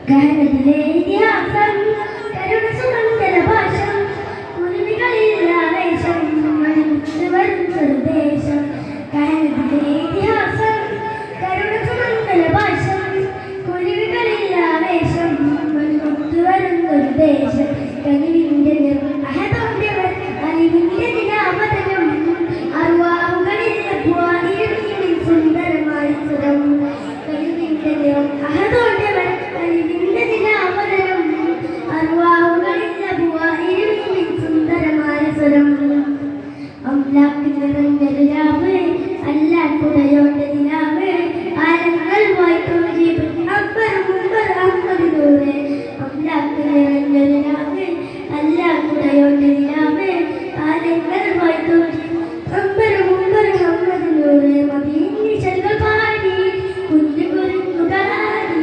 ഗഹനത്തിലെ ഇതിഹാസം കരുണ സുഗന്ധര ഭാഷം കുരുവികളിൽ ആവേശം വരുന്നൊരു ദേശം. ഗഹനത്തിലെ ഇതിഹാസം കരുണ സുഗന്ധര ഭാഷം കുരുവികളിൽ ആവേശം വരുന്നൊരു ദേശം. കനിവിന്റെ അഹതോന്യവൻ അറിവിന്റെ ദിനാമതനം അറിവാവുകളിൽ സുന്ദരമായി സുരം. കനിവിന്റെ അഹതോന്യവൻ അറിവിന്റെ ദിനാമതനം അറിവാവുകളിൽ സുന്ദരമായ സ്വരം. അമ്ലാക്ക് നിറഞ്ഞൊരു രാവ് അല്ലാക്കുടയോന്റെ ദിനാവ് ആരങ്ങൾ വായിക്കും ജീവൻ അക്ബർ മുമ്പർ അഹമ്മദ് നൂറ്. അമ്ലാക്ക് നിറഞ്ഞൊരു രാവ് അല്ലാക്കുടയോന്റെ ദിനാവ് ആരങ്ങൾ വായിക്കും അക്ബർ മുമ്പർ അഹമ്മദ് നൂറ്. മദീനി ചെൽകൾ പാടി കുഞ്ഞു കുരുന്നുകളാടി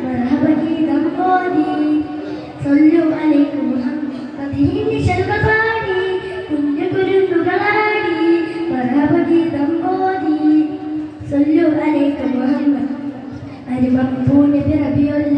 മർഹബ ഗീതം ഓതി സല്ലു അലൈക്കും മുഹമ്മദ്. മദീനി ചെൽകൾ പാടി കുഞ്ഞു കുരുന്നുകളാടി മർഹബ ഗീതം ഓതി സല്ലു അലൈക്കും മുഹമ്മദ്. അരിമപ്പൂനെ പിറവിയുള്ള